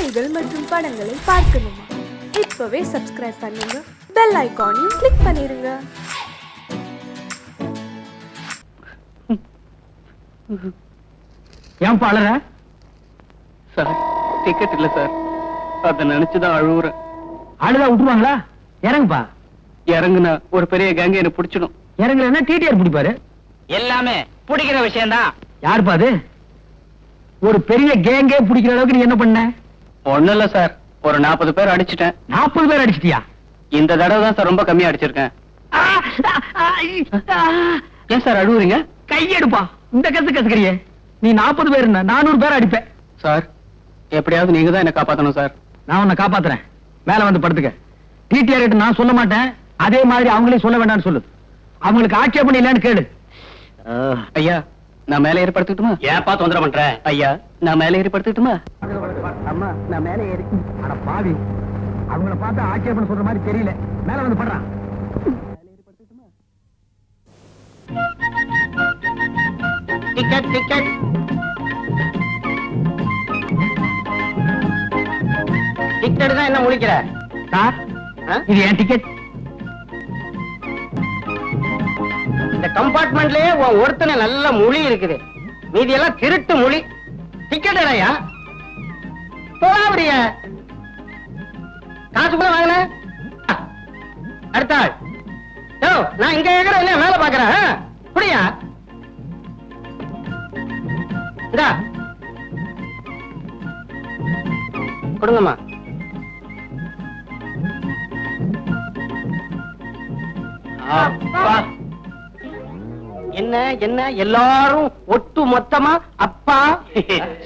செய்திகள் மற்றும் படங்களை பார்க்கணுமா? இப்பவே சப்ஸ்கிரைப் பண்ணுங்க, பெல் ஐகானையும் கிளிக் பண்ணிருங்க. ஏன் பாளர சார்? டிக்கெட் இல்ல சார், அத நினைச்சுதான் அழுவுறேன். அழுதா விட்டுருவாங்களா? இறங்குப்பா. இறங்குனா ஒரு பெரிய கேங்க என்ன பிடிச்சிடும். இறங்குறேன்னா டிடிஆர் பிடிப்பாரு. எல்லாமே பிடிக்கிற விஷயம் தான். யாருப்பா அது? ஒரு பெரிய கேங்கே பிடிக்கிற அளவுக்கு நீ என்ன பண்ண? ஒண்ணும் இல்ல சார், ஒரு 40 பேர் அடிச்சிட்டேன். 40 பேர் அடிச்சிட்டியா? இந்த தடவை தான் சார் ரொம்ப கம்மியா அடிச்சிருக்கேன். ஏன் சார் அழுவுறீங்க? கையெடுப்பா. இந்த கசு கசுக்கிறியே. நீ 40 பேர் 400 பேர் அடிப்ப சார். எப்படியாவது நீங்க தான் என்ன காப்பாத்தணும் சார். நான் உன்னை காப்பாத்துறேன். மேல வந்து படுத்துக்க. டிடிஆர் கிட்ட நான் சொல்ல மாட்டேன், அதே மாதிரி அவங்களே சொல்ல வேண்டாம்னு சொல்லு. அவங்களுக்கு ஆட்சேபணம் இல்லைன்னு கேளு. ஐயா, நான் மேலே ஏறி படுத்துக்கிட்டுமா? ஏப்பா தொந்தரவு பண்ற? ஐயா, நான் மேலே ஏறி படுத்துக்கிட்டுமா? அம்மா, நான் மேலே ஏறி. அட பாவி, அவங்கள பார்த்தா ஆட்சேபணம் சொல்ற மாதிரி தெரியல. மேல வந்து படுறான். டிக்கெட் டிக்கெட் டிக்கெட் தான் என்ன முழிக்கிற? சார், இது என் டிக்கெட். இந்த கம்பார்ட்மெண்ட்லயே ஒருத்தனை நல்ல மொழி இருக்குது, மீதி எல்லாம் திருட்டு மொழி. டிக்கெட் இல்லையா? போடாபடிய காசு கூட வாங்கின. அடுத்த ஆள். நான் இங்க கேக்குறேன், என்ன மேல பாக்குறேன். புரியா? இந்தா கொடுங்கம்மா. என்ன என்ன எல்லாரும் ஒட்டு மொத்தமா அப்பா?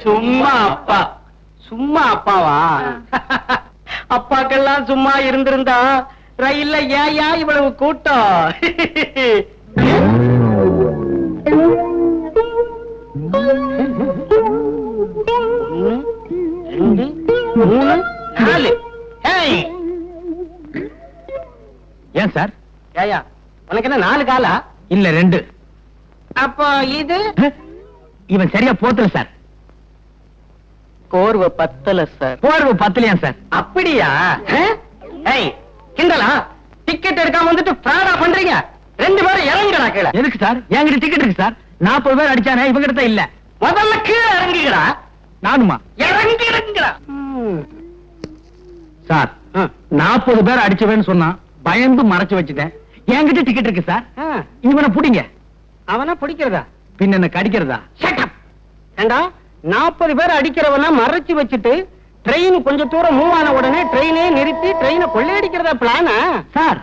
சும்மா அப்பா. சும்மா அப்பாவா? அப்பாக்கெல்லாம் சும்மா இருந்திருந்தா ரயில்ல ஏயா இவ்வளவு கூட்டம்? 1 2 3 4. ஏன் சார்? ஏயா, உனக்கு என்ன 4 காலா? இல்ல 2. அப்போ இது இவன் சரியா போத்தல சார். கோர்வை பத்தல சார். போர்வு பத்தலையா சார்? அப்படியா? கிண்டலா? டிக்கெட் எடுக்காம வந்துட்டு ஃப்ராடா பண்றீங்க. 2 பேரும் இறங்குடா கீழே. எதுக்கு சார்? என்கிட்ட டிக்கெட் இருக்கு சார். 40 பேர் அடிச்சானே, இவங்க கிட்ட இல்ல. முதல்ல கீழே இறங்குகிறா. நானுமா? இறங்குறா சார். 40 பேர் அடிச்சவன்னு சொன்னா பயந்து மறைச்சு வச்சுட்டேன். என்கிட்ட டிக்கெட் இருக்கு சார். இவனை புடிங்க. அவனா பிடிக்கிறதா? பின்ன என்ன கடிக்கிறதா? ஏண்டா, 40 பேர் அடிக்கிறவனா மறைச்சு வச்சுட்டு ட்ரெயின் கொஞ்சம் தூரம் மூவ் ஆன உடனே ட்ரெயினே நிறுத்தி ட்ரெயினை கொள்ளையடிக்கிறதா பிளானா? சார்,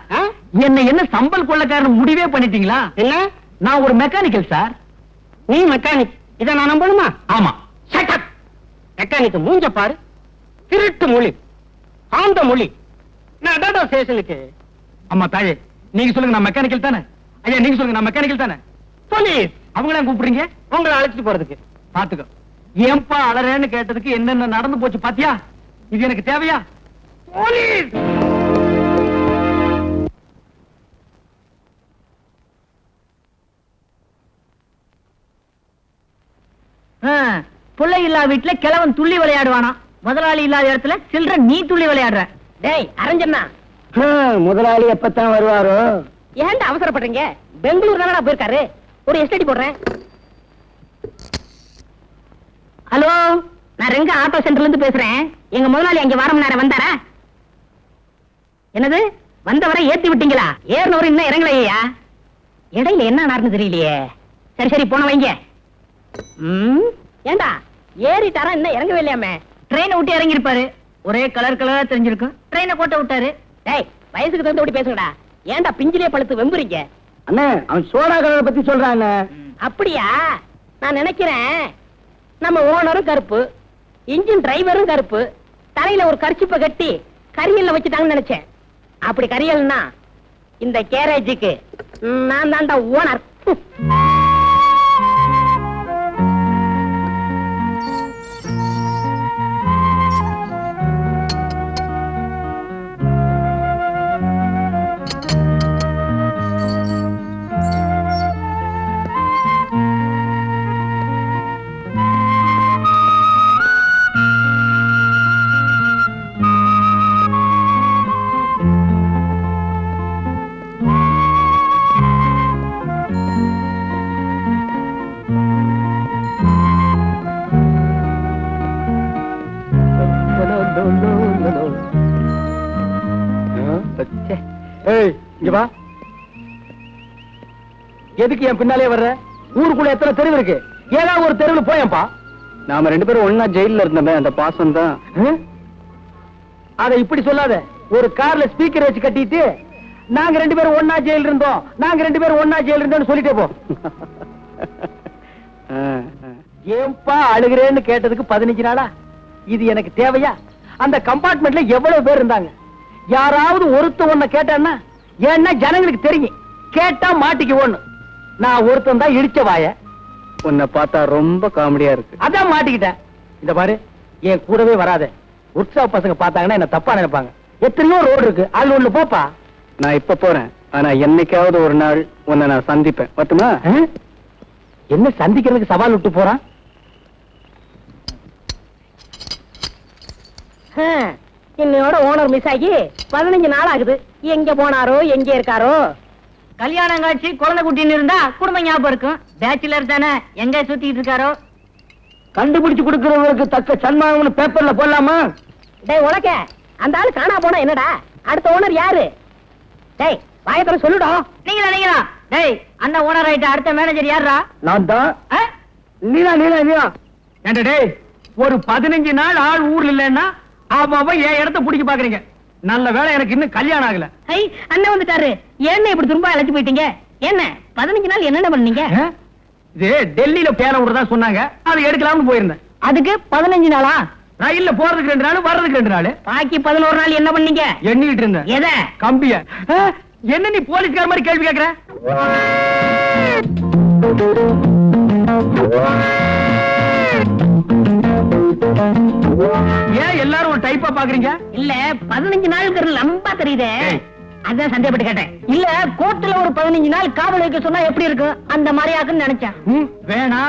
என்ன சம்பல் கொள்ளக்காரன் முடிவே பண்ணிட்டீங்களா? என்ன? நான் ஒரு மெக்கானிக்கல் சார். நீ மெக்கானிக்? இத நான் நம்பணுமா? ஆமா. மெக்கானிக் மூஞ்ச பாரு. திருட்டு மொழி, ஆந்த மொழி. நான் டாடா ஸ்டேஷனுக்கு. அம்மா தாயே, நீங்க சொல்லுங்க, நான் மெக்கானிக்கல் தானே? ஐயா, நீங்க சொல்லுங்க, நான் மெக்கானிக்கல் தானே? போலீஸ். அவங்கள கூப்பிடுறீங்க? உங்களை அழைச்சிட்டு போறதுக்கு. பாத்துக்கோ. ஏன்பா அலறேன்னு கேட்டதுக்கு என்னென்ன நடந்து போச்சு பாத்தியா? இது எனக்கு தேவையா? போலீஸ். பிள்ளை இல்லா வீட்டுல கிழவன் துள்ளி விளையாடுவானா? முதலாளி இல்லாத இடத்துல சில்ற நீ துள்ளி விளையாடுற. டேய் அரஞ்சண்ணா, முதலாளி எப்பத்தான் வருவாரோ? ஏன்டா அவசரப்படுறீங்க? பெங்களூர் தானடா போயிருக்காரு. ஒரு எஸ்டடி போடுறேன். ஹலோ, நான் ரெங்க ஆட்டோ சென்டர்ல இருந்து பேசுறேன். எங்க முதலாளி அங்க வாரம் நேரம் வந்தாரா? என்னது? வந்தவரை ஏத்தி விட்டீங்களா? ஏறினவரை இன்னும் இறங்கலையா? இடையில என்ன நடந்து தெரியலையே. சரி சரி, போன வைங்க. ஏண்டா ஏறிட்டாரா? இன்னும் இறங்கவே இல்லையாமே. ட்ரெயினை விட்டு இறங்கி இருப்பாரு. ஒரே கலர் கலரா தெரிஞ்சிருக்கும். ட்ரெயினை கோட்டை விட்டாரு. டேய், வயசுக்கு தகுந்த விட்டு பேசுங்கடா. ஏண்டா பிஞ்சிலே பழுத்து வெம்புறீங்க? அண்ணே, அவன் சோடா கலரை பத்தி சொல்றான். அப்படியா? நான் நினைக்கிறேன் நம்ம ஓனரும் கருப்பு, இன்ஜின் டிரைவரும் கருப்பு, தலையில ஒரு கர்ச்சிப்பை கட்டி கரியல்ல வச்சுட்டாங்கன்னு நினைச்சேன். அப்படி கரியல்னா இந்த கேரேஜுக்கு நான் தான்டா ஓனர். ஏய் இங்க வா. எதுக்கு என் பின்னாலே வர்ற? ஊருக்குள்ள எத்தனை தெருவு இருக்கு, ஏதாவது ஒரு தெருவில் போயப்பா. நாம 2 பேரும் ஒண்ணா ஜெயில இருந்தோமே, அந்த பாசம் தான். அத இப்படி சொல்லாத. ஒரு கார்ல ஸ்பீக்கர் வச்சு கட்டிட்டு நாங்க 2 பேரும் ஒண்ணா ஜெயில இருந்தோம், நாங்க 2 பேரும் ஒண்ணா ஜெயில இருந்தோம்னு சொல்லிட்டே போ. ஏன்பா அழுகிறேன்னு கேட்டதுக்கு 15 நாளா? இது எனக்கு தேவையா? அந்த கம்பார்ட்மெண்ட்ல எவ்வளவு பேர் இருந்தாங்க. யாராவது ஒருத்த ஒண்ண கேட்டான்னா, ஏன்னா ஜனங்களுக்கு தெரியும் கேட்டா மாட்டிக்குவோன்னு. நான் ஒருத்தன் தான் இடிச்ச வாய. உன்னை பார்த்தா ரொம்ப காமெடியா இருக்கு. அதான் மாட்டிக்கிட்டேன். இந்த பாரு, என் கூடவே வராத. உற்சாக பசங்க பார்த்தாங்கன்னா என்ன தப்பா நினைப்பாங்க. எத்தனையோ ரோடு இருக்கு, அதுல ஒண்ணு போப்பா. நான் இப்ப போறேன், ஆனா என்னைக்காவது ஒரு நாள் உன்னை நான் சந்திப்பேன். பத்துமா? என்ன சந்திக்கிறதுக்கு சவால் விட்டு போறான்? இன்னையோட ஓனர் மிஸ் ஆகி 15 நாள் ஆகுது. எங்க போனாரோ, எங்க இருக்காரோ? கல்யாணம் காட்சி குழந்தை குட்டின்னு இருந்தா குடும்பம் ஞாபகம் இருக்கும். பேச்சுலர் தானே, எங்க சுத்திட்டு இருக்காரோ? கண்டுபிடிச்சு கொடுக்கிறவங்களுக்கு தக்க சன்மானம்னு பேப்பர்ல போடலாமா? டேய் உலக, அந்த ஆளு காணா போனா என்னடா? அடுத்த ஓனர் யாரு? டேய் வாயத்தர சொல்லுடா. நீங்களா? டேய், அண்ணன் ஓனர் ஆயிட்ட அடுத்த மேனேஜர் யாரா? நான் தான். நீலா நீலா நீலா. ஏண்டா டேய், ஒரு 15 நாள் ஆள் ஊர்ல இல்லன்னா அவன் என் இடத்த பிடிக்க பாக்குறீங்க. நல்ல வேளை எனக்கு இன்னும் கல்யாணம் ஆகல. ஐ, அண்ணன் வந்துட்டாரு. என்ன இப்படி திரும்ப அழைச்சு போயிட்டீங்க? என்ன 15 நாள் என்னென்ன பண்ணீங்க? இது டெல்லியில பேர விடுறதா சொன்னாங்க, அதை எடுக்கலாம்னு போயிருந்தேன். அதுக்கு 15 நாளா? ரயில்ல போறதுக்கு 2 நாள், வர்றதுக்கு 2 நாள். பாக்கி 11 நாள் என்ன பண்ணீங்க? எண்ணிட்டு இருந்தேன். எத? கம்பிய. என்ன நீ போலீஸ்கார மாதிரி கேள்வி கேக்குற? ஏன் எல்லாரும் ஒரு டைப்பா பாக்குறீங்க? இல்ல 15 நாளுக்கு லம்பா தெரியுதே, அதான் சந்தேகப்பட்டு கேட்டேன். இல்ல கோர்ட்ல ஒரு 15 நாள் காவல் வைக்க சொன்னா எப்படி இருக்கும், அந்த மாதிரி ஆக்குன்னு நினைச்சேன். வேணா,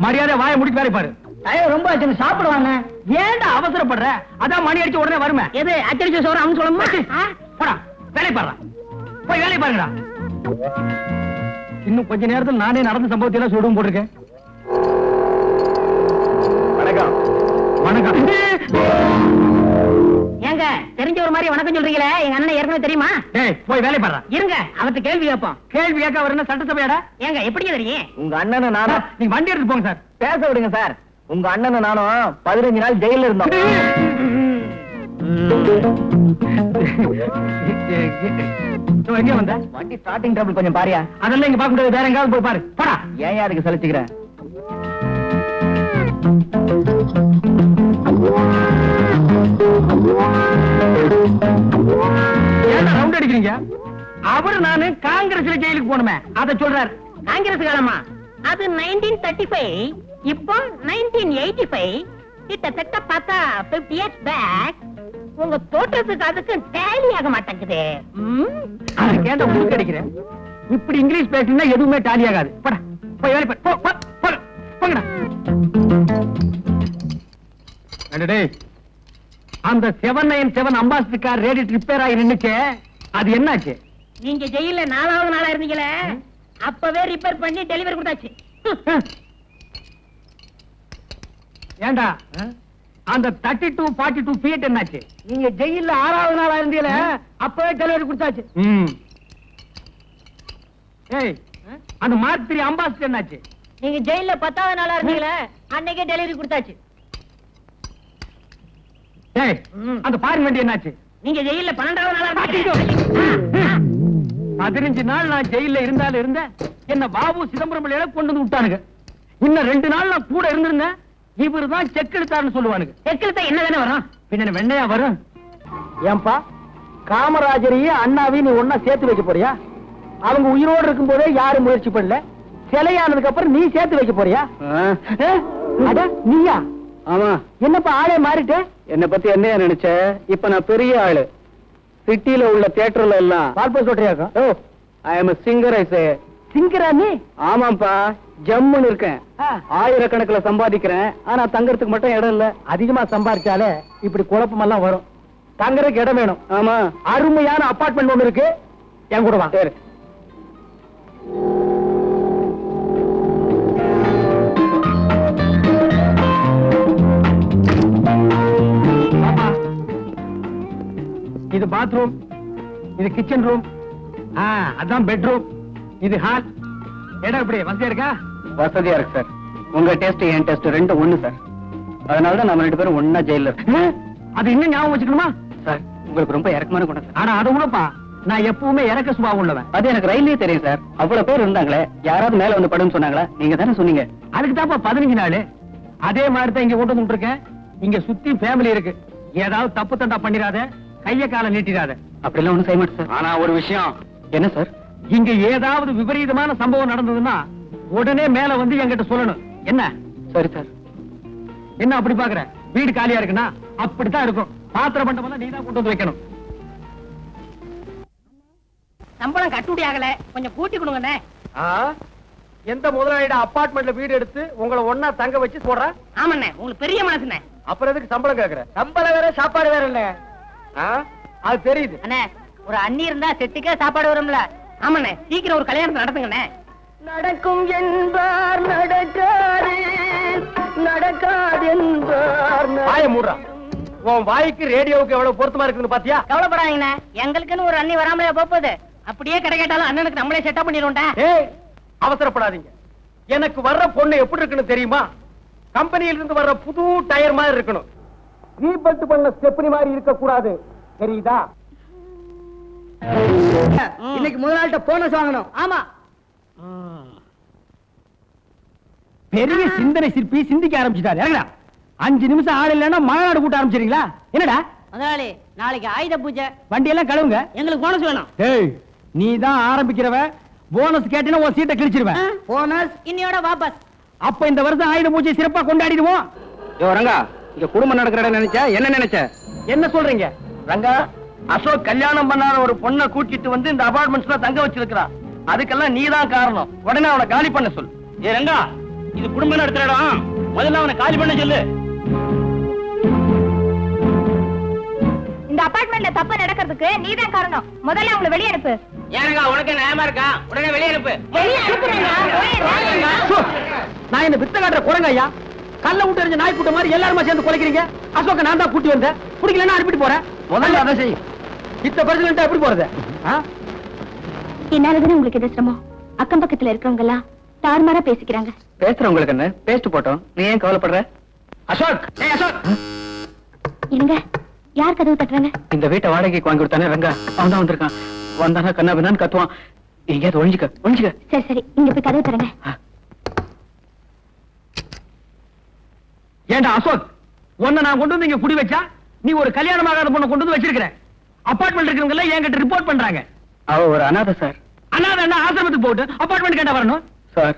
மரியாதை வாயை முடிச்சு வேலை பாரு. ரொம்ப ஆச்சு, சாப்பிடுவாங்க. ஏன்டா அவசரப்படுற? அதான் மணி அடிச்சு உடனே வருமே. எது அச்சடிச்ச சோறு அவன் சொல்லுமா? போடா, வேலை பாரு. போய் வேலை பாருங்கடா. இன்னும் கொஞ்ச நேரத்தில் நானே நடந்த சம்பவத்தை எல்லாம் சொல்லுவோம் போட்டிருக்கேன். வணக்கம். வணக்கம். ஏங்க தெரிஞ்ச ஒரு மாதிரி வணக்கம் சொல்றீங்களே, எங்க அண்ணன் ஏற்கனவே தெரியுமா? டேய் போய் வேலை பாரு. இருங்க, அவர்கிட்ட கேள்வி கேட்போம். கேள்வி கேட்க அவர் என்ன சட்டசபையாடா? ஏங்க எப்படி தெரியும்? உங்க அண்ணனை நானும். நீங்க வண்டி எடுத்து போங்க சார். பேச விடுங்க சார். உங்க அண்ணனும் நானும் 15 நாள் ஜெயில இருந்தோம். எங்க வந்த? வண்டி ஸ்டார்டிங் டேபிள் கொஞ்சம் பாரியா. அதெல்லாம் இங்க பார்க்க முடியாது, வேற எங்காவது போய் பாரு. போடா. ஏன் அதுக்கு சலிச்சுக்கிறேன்? ஏன்டா ரவுண்ட் அடிக்கிறீங்க? அவரு நானு காங்கிரஸ்ல ஜெயிலுக்கு போனுமே, அத சொல்றாரு. காங்கிரஸ் காலமா? அது 1935, இப்போ 1985. கிட்டத்தட்ட பார்த்தா 50 years back. உங்க தோற்றத்துக்கு அதுக்கு டேலி ஆக மாட்டேங்குது. கேட்ட உங்களுக்கு அடிக்கிறேன். இப்படி இங்கிலீஷ் பேசினா எதுவுமே டாலி ஆகாது. போடா, போய் வேலை பாரு. போங்கடா. டேய், அந்த 797 அம்பாசிடர் கார் ரேடியேட்டர் ரிப்பேர் ஆகி நின்னுச்சே, அது என்னாச்சு? நீங்க ஜெயில 4வது நாளா இருந்தீங்களே, அப்பவே ரிப்பேர் பண்ணி டெலிவரி கொடுத்தாச்சு. ஏண்டா அந்த 32, 42 ஃபீட் என்னாச்சு? நீங்க ஜெயில 6வது நாளா இருந்தீங்களே, அப்பவே டெலிவரி கொடுத்தாச்சு. ஏய், அந்த மார்க் 3 அம்பாசிடர் என்னாச்சு? நீங்க ஜெயில 10வது நாளா இருந்தீங்களே, அன்னைக்கே டெலிவரி கொடுத்தாச்சு. ஏய், அந்த ஃபாரின் வண்டி என்னாச்சு? நீங்க ஜெயில 12வது நாளா இருந்தீங்க. 15 நாள் நான் ஜெயில இருந்தாலும் இருந்தேன். என்ன பாபு சிதம்பரம் பிள்ளையில கொண்டு வந்து விட்டானுங்க. இன்னும் 2 நாள் நான் கூட இருந்திருந்தேன், இவருதான் செக் எடுத்தாருன்னு சொல்லுவானுங்க. செக் எடுத்தா என்ன தானே வரும்? பின்ன வெண்ணையா வரும். ஏன்பா, காமராஜரையும் அண்ணாவையும் நீ ஒன்னா சேர்த்து வைக்க போறியா? அவங்க உயிரோடு இருக்கும் போதே யாரும் முயற்சி பண்ணல, சிலையானதுக்கு அப்புறம் நீ சேர்த்து வைக்க போறியா? அட நீயா? ஆமா. என்னப்பா ஆளே மாறிட்டு? என்ன பத்தி என்ன நினைச்ச? இப்ப நான் பெரிய ஆளு. சிட்டில உள்ள தியேட்டர்ல எல்லாம் பால்போஸ் சொல்றியாக்கா? ஓ, ஐ அம் a singer, I say. சிங்கரா நீ? ஆமாப்பா, ஜம்முன்னு இருக்கேன். ஆயிரக்கணக்கில் சம்பாதிக்கிறேன், ஆனா தங்கறதுக்கு மட்டும் இடம் இல்ல. அதிகமா சம்பாதிச்சாலே இப்படி குழப்பம் எல்லாம் வரும். தங்கறதுக்கு இடம் வேணும். ஆமா, அருமையான அபார்ட்மெண்ட் ஒண்ணு இருக்கு, என் கூட வா. சரி. இது பாத்ரூம், இது கிச்சன் ரூம், அதான் பெட்ரூம், இது ஹால். இடம் எப்படி வசதியா இருக்கா? வசதியா இருக்கு சார். உங்க டெஸ்ட் என் டெஸ்ட் ரெண்டும் ஒண்ணு சார். அதனாலதான் நம்ம 2 பேரும் ஒன்னா ஜெயில இருக்கோம். அது இன்னும் ஞாபகம் வச்சுக்கணுமா? சார் உங்களுக்கு ரொம்ப இறக்கமான குணம் சார். ஆனா அது உனப்பா, நான் எப்பவுமே இறக்க சுபாவம் உள்ளவன். அது எனக்கு ரயிலே தெரியும் சார். அவ்வளவு பேர் இருந்தாங்களே, யாராவது மேல வந்து படுன்னு சொன்னாங்களா? நீங்க தானே சொன்னீங்க. அதுக்கு தான்ப்பா 15 நாள். அதே மாதிரி தான் இங்க கொண்டு வந்துருக்கேன். இங்க சுத்தி ஃபேமிலி இருக்கு. ஏதாவது தப்பு தண்டா பண்ணிராத, கைய கால நீட்டிராத. அப்படிலாம் ஒண்ணும் செய்ய மாட்டேன் சார். ஆனா ஒரு விஷயம், என்ன சார்? இங்க ஏதாவது விபரீதமான சம்பவம் நடந்ததுன்னா உடனே மேல வந்து என்கிட்ட சொல்லணும். என்ன? சரி சார். என்ன அப்படி பாக்குற? வீடு காலியா இருக்குன்னா அப்படித்தான் இருக்கும். பாத்திர பண்டமெல்லாம் நீதான் கொண்டு வந்து வைக்கணும். சம்பளம் கட்டுப்படி ஆகல, கொஞ்சம் கூட்டி கொடுங்கண்ணே. எந்த முதலாளியோட அபார்ட்மெண்ட்ல வீடு எடுத்து உங்களை ஒன்னா தங்க வச்சு போடுற? ஆமாண்ணே, உங்களுக்கு பெரிய மனசுண்ணே. அப்புறம் எதுக்கு சம்பளம் கேக்குற? சம்பளம் வேற சாப்பாடு வேற இல்ல. அது தெரியுது. அண்ணே, ஒரு அண்ணி இருந்தா செட்டுக்கே சாப்பாடு வரும்ல. ஆமாண்ணே, சீக்கிரம் ஒரு கல்யாணத்தை நடத்துங்கண்ணே. நடக்கும் என்பார் நடக்காது, நடக்காது என்பார். வாய மூடுறா. உன் வாய்க்கு ரேடியோவுக்கு எவ்வளவு பொருத்தமா இருக்குன்னு பாத்தியா? கவலைப்படாதீங்கண்ணே, எங்களுக்குன்னு ஒரு அண்ணி வராமலே போகுது. அப்படியே கடை கேட்டாலும் அண்ணனுக்கு நம்மளே செட்டப் பண்ணிடுவோம்டா. ஏய், அவசரப்படாதீங்க. எனக்கு வர்ற பொண்ணு எப்படி இருக்குன்னு தெரியுமா? கம்பெனியில இருந்து வர்ற புது டயர் மாதிரி இருக்கணும். ரீபல்ட் பண்ண ஸ்டெப்னி மாதிரி இருக்க கூடாது. தெரியுதா? இன்னைக்கு முதலாளிட்ட போனஸ் வாங்கணும். ஆமா, பெரிய சிந்தனை சிற்பி சிந்திக்க ஆரம்பிச்சுட்டாரு. இறங்கடா. 5 நிமிஷம் ஆள் இல்லைன்னா மாநாடு கூட்ட ஆரம்பிச்சிருங்களா? என்னடா முதலாளி, நாளைக்கு ஆயுத பூஜை, வண்டி எல்லாம் கழுவுங்க. எங்களுக்கு போனஸ் வேணும். ஏய், நீ தான் ஆரம்பிக்கிறவ. போனஸ் கேட்டீங்கன்னா உன் சீட்டை கிழிச்சிருவேன். போனஸ் இன்னையோட வாபஸ். அப்ப இந்த வருஷம் ஆயுத பூஜை சிறப்பா கொண்டாடிடுவோம். ரங்கா, இங்க குடும்பம் நடக்கிற இடம் நினைச்சா என்ன நினைச்ச? என்ன சொல்றீங்க ரங்கா? அசோக் கல்யாணம் பண்ணாத ஒரு பொண்ணை கூட்டிட்டு வந்து இந்த அபார்ட்மெண்ட்ஸ்ல தங்க வச்சிருக்கான். அதுக்கெல்லாம் நீதான் காரணம். உடனே அவனை காலி பண்ண சொல்லு. ஏ ரங்கா, இது குடும்பம் நடத்துற இடம். முதல்ல அவனை காலி பண்ண சொல்லு. இந்த அபார்ட்மெண்ட்ல தப்பு நடக்கிறதுக்கு நீதான் காரணம். முதல்ல அவங்களை வெளியே அனுப்பு. ஏங்க உனக்கு நியாயமா இருக்கா? உடனே வெளியே அனுப்பு. வெளியே அனுப்புறேங்க. நான் என்ன வித்த காட்டுற குரங்க ஐயா? கல்ல விட்டு எறிஞ்ச நாய் கூட்ட மாதிரி எல்லாருமா சேர்ந்து குலைக்கிறீங்க. அசோக்க நான் தான் கூட்டி வந்தேன். பிடிக்கலன்னா அனுப்பிட்டு போறேன். முதல்ல அதை செய். இத்த பிரசிடென்ட் எப்படி போறது? என்னாலதானே உங்களுக்கு இது சிரமம். அக்கம் பக்கத்துல இருக்கவங்க எல்லாம் தாறுமாறா பேசிக்கிறாங்க. பேசுறவங்களுக்கு என்ன? பேஸ்ட் போட்டோம். நீ ஏன் கவலைப்படுற? அசோக், ஏய் அசோக். என்னங்க, யார் கதவு தட்டுறாங்க? இந்த வீட்டை வாடகைக்கு வாங்கி கொடுத்தானே ரங்கா, அவன் தான் வந்திருக்கான். வந்தானா கண்ணா பின்னான்னு கத்துவான். எங்கேயாவது ஒழிஞ்சுக்க. சரி சரி, இங்க போய் கதவு தரங்க. ஏண்டா அசோக், உன்னை நான் கொண்டு வந்து இங்க குடி வச்சா நீ ஒரு கல்யாணமாகாத பொண்ணை கொண்டு வந்து வச்சிருக்கிற. அபார்ட்மெண்ட் இருக்கிறவங்க எல்லாம் என்கிட்ட ரிப்போர்ட் பண்றாங்க. அவ ஒரு அனாதை சார். அனாதை என்ன ஆசிரமத்துக்கு போட்டு அபார்ட்மெண்ட் கேட்டா வரணும்? சார்,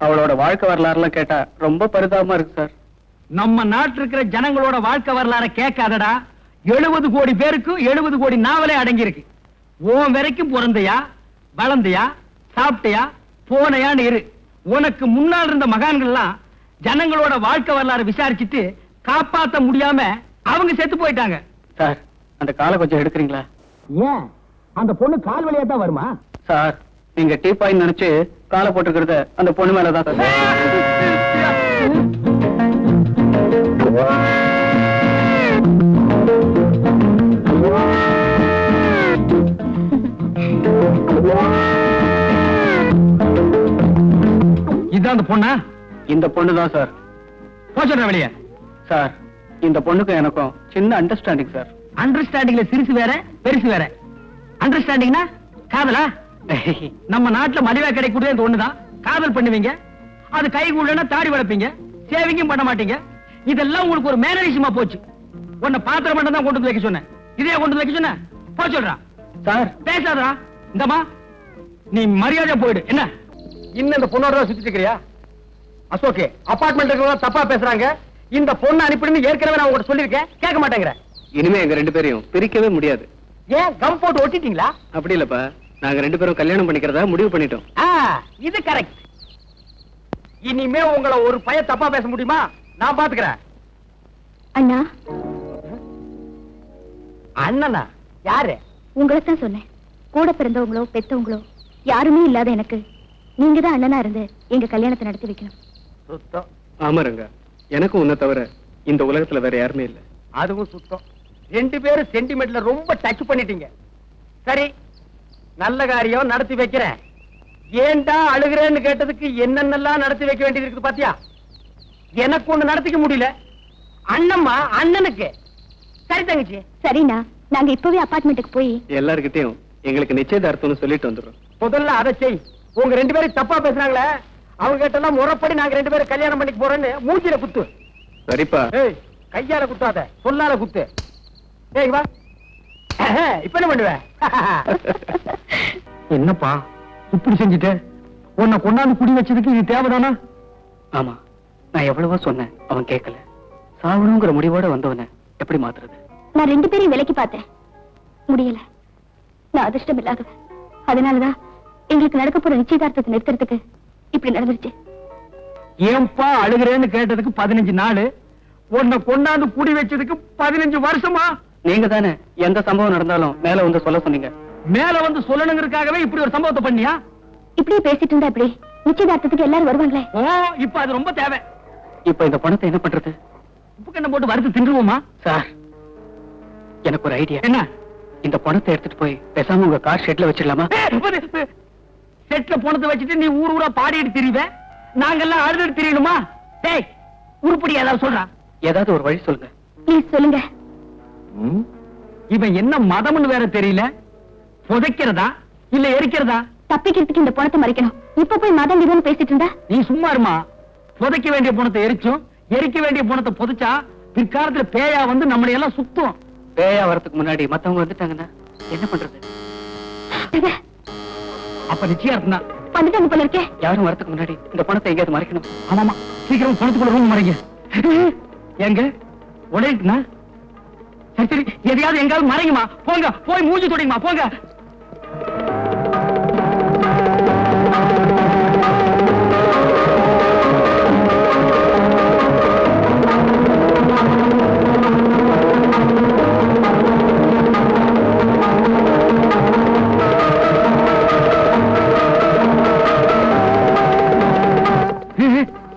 அவளோட வாழ்க்கை வரலாறு எல்லாம் கேட்டா ரொம்ப பரிதாபமா இருக்கு சார். நம்ம நாட்டில் இருக்கிற ஜனங்களோட வாழ்க்கை வரலாற கேட்காதடா. 70 கோடி பேருக்கு 70 கோடி நாவலே அடங்கி இருக்கு. உன் வரைக்கும் பிறந்தையா, வளர்ந்தையா, சாப்பிட்டையா, போனையான்னு இரு. உனக்கு முன்னால் இருந்த மகான்கள் எல்லாம் ஜனங்களோட வாழ்க்கை வரலாறு விசாரிச்சுட்டு காப்பாத்த முடியாம அவங்க செத்து போயிட்டாங்க. சார், அந்த காலை கொஞ்சம் எடுக்கிறீங்களா? ஏன் அந்த பொண்ணு கால் வழியா தான் வருமா? சார், நீங்க டீப்பாயின்னு நினைச்சு காலை போட்டுக்கிறது அந்த பொண்ணு மேலதான் சார். இதுதான் அந்த பொண்ணா? இந்த பொண்ணு தான் சார். போச்சுடுற வெளியே. சார், இந்த பொண்ணுக்கும் எனக்கும் சின்ன அண்டர்ஸ்டாண்டிங் சார். அண்டர்ஸ்டாண்டிங்ல சிறுசு வேற பெருசு வேற. அண்டர்ஸ்டாண்டிங்னா காதலா? நம்ம நாட்டுல மலிவா கிடைக்கூடிய இந்த ஒண்ணுதான். காதல் பண்ணுவீங்க, அது கை கூடனா தாடி வளர்ப்பீங்க, சேவிங்கும் பண்ண மாட்டீங்க. இதெல்லாம் உங்களுக்கு ஒரு மேனரிசமா போச்சு. உன்னை பாத்திரம் மட்டும் தான் கொண்டு வந்து வைக்க சொன்னேன். இதே கொண்டு வந்து வைக்க சொன்ன போச்சுடுறா. சார், பேசாதடா. இந்தமா நீ மரியாதை போயிடு. என்ன இன்னும் இந்த பொண்ணோட தான் சுத்திட்டு இருக்கிறியா? அசோகே, அபார்ட்மெண்ட் இருக்கிறவங்க தப்பா பேசுறாங்க. இந்த பொண்ணை அனுப்பிடுன்னு ஏற்கனவே நான் உங்ககிட்ட சொல்லியிருக்கேன். கேட்க மாட்டேங்கிற. இனிமே எங்க 2 பேரையும் பிரிக்கவே முடியாது. ஏன் கம் போட்டு ஒட்டிட்டீங்களா? அப்படி இல்லப்பா, நாங்க 2 பேரும் கல்யாணம் பண்ணிக்கிறதா முடிவு பண்ணிட்டோம். இது கரெக்ட். இனிமே உங்களை ஒரு பையன் தப்பா பேச முடியுமா? நான் பாத்துக்கிறேன். அண்ணா, அண்ணனா? யாரு? உங்களைத்தான் சொன்னேன். கூட பிறந்தவங்களோ பெத்தவங்களோ யாருமே இல்லாத எனக்கு நீங்க தான் அண்ணனா இருந்து எங்க கல்யாணத்தை நடத்தி வைக்கணும். சுத்தம். ஆமா ரங்கா, எனக்கும் உன்னை தவிர இந்த உலகத்துல வேற யாருமே இல்ல. அதுவும் சுத்தம். 2 பேரும் சென்டிமெண்ட்ல ரொம்ப டச் பண்ணிட்டீங்க. சரி, நல்ல காரியம் நடத்தி வைக்கிறேன். ஏன்டா அழுகிறேன்னு கேட்டதுக்கு என்னென்னலாம் நடத்தி வைக்க வேண்டியது இருக்குது பாத்தியா? எனக்கு ஒண்ணு நடத்திக்க முடியல, அண்ணம்மா அண்ணனுக்கு. சரி தங்கச்சி. சரிண்ணா, நாங்க இப்பவே அபார்ட்மெண்ட்டுக்கு போய் எல்லார்கிட்டயும் எங்களுக்கு நிச்சயதார்த்தம்னு சொல்லிட்டு வந்துடுறோம். முதல்ல அதை செய். உங்க 2 பேரும் தப்பா பேசுறாங்களே, அவங்க கிட்ட முறைப்படி நாங்க 2 பேரும் கல்யாணம் பண்ணிக்க போறோன்னு மூஞ்சில குத்து. சரிப்பா. ஏய், கையால குத்தாத, சொல்லால குத்து. ஏய் வா. இப்ப என்ன பண்ணுவ? என்னப்பா இப்படி செஞ்சுட்ட? உன்னை கொண்டாந்து குடி வச்சதுக்கு இது தேவைதானா? ஆமா, நான் எவ்வளவோ சொன்னேன், அவன் கேட்கல. சாவணுங்கிற முடிவோட வந்தவன எப்படி மாத்துறது? நான் 2 பேரையும் விலைக்கு பார்த்தேன், முடியல. நான் அதிர்ஷ்டம் இல்லாதவன், அதனாலதான் எங்களுக்கு நடக்க போற நிச்சயதார்த்தத்தை நிறுத்துறதுக்கு இப்படி நடந்துருச்சு. ஏன்பா அழுகிறேன்னு கேட்டதுக்கு 15 நாள், உன்னை கொண்டாந்து குடி வச்சதுக்கு 15 வருஷமா? நீங்க தானே எந்த சம்பவம் நடந்தாலும் மேல வந்து சொல்ல சொன்னீங்க. மேல வந்து சொல்லணுங்கிறதுக்காகவே இப்படி ஒரு சம்பவத்தை பண்ணியா? இப்படியே பேசிட்டு இருந்தா இப்படி நிச்சயதார்த்தத்துக்கு எல்லாரும் வருவாங்களே. ஓ, இப்ப அது ரொம்ப தேவை. இப்ப இந்த பணத்தை என்ன பண்றது? உப்பு கண்ணை போட்டு வறுத்து தின்றுவோமா? சார், எனக்கு ஒரு ஐடியா. என்ன? இந்த பணத்தை எடுத்துட்டு போய் பேசாம உங்க கார் ஷெட்ல வச்சிடலாமா? செட்ல பணத்தை வச்சுட்டு நீ ஊர் ஊரா பாடிட்டு திரிவ, நாங்கெல்லாம் அழுதுட்டு திரியணுமா? டேய், உருப்படி ஏதாவது சொல்றா. ஏதாவது ஒரு வழி சொல்லுங்க. ப்ளீஸ் சொல்லுங்க. இவன் என்ன மதம்னு வேற தெரியல. புதைக்கிறதா இல்ல எரிக்கிறதா? தப்பிக்கிறதுக்கு இந்த பணத்தை மறைக்கணும். இப்ப போய் மதம் இதுன்னு பேசிட்டு இருந்தா நீ சும்மா இருமா. புதைக்க வேண்டிய பணத்தை எரிச்சும் எரிக்க வேண்டிய பணத்தை புதைச்சா பிற்காலத்துல பேயா வந்து நம்மளை எல்லாம் சுத்தும். பேயா வரதுக்கு முன்னாடி மத்தவங்க வந்துட்டாங்கன்னா என்ன பண்றது? அப்ப நிச்சயம் தான் வந்துட்டாங்க போல இருக்கே. யாரும் வரதுக்கு முன்னாடி இந்த பணத்தை எங்கேயாவது மறைக்கணும். ஆமாமா, சீக்கிரம் பணத்துக்குள்ள ரூம் மறைங்க. எங்க உடையுதுனா? சரி சரி, எதையாவது எங்காவது மறைங்கம்மா. போங்க, போய் மூஞ்சி தொடைங்கம்மா, போங்க.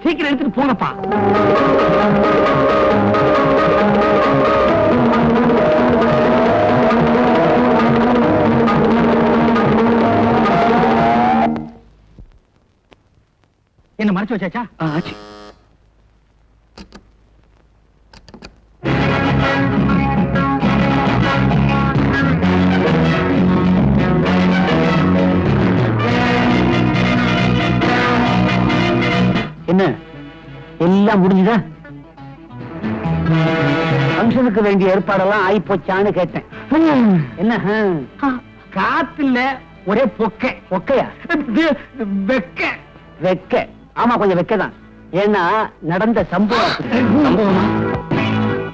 சீக்கிரம் எடுத்துட்டு போங்கப்பா. என்ன மறைச்சு வச்சாச்சா? ஆச்சு. என்ன எல்லாம் முடிஞ்சுதா? ஃபங்க்ஷனுக்கு வேண்டிய ஏற்பாடெல்லாம் ஆயி போச்சான்னு கேட்டேன். என்ன காத்து இல்ல, ஒரே பொக்கை. பொக்கையா? வெக்க. வெக்க. ஆமா, கொஞ்சம் வெக்கதான். ஏன்னா நடந்த சம்பவம்.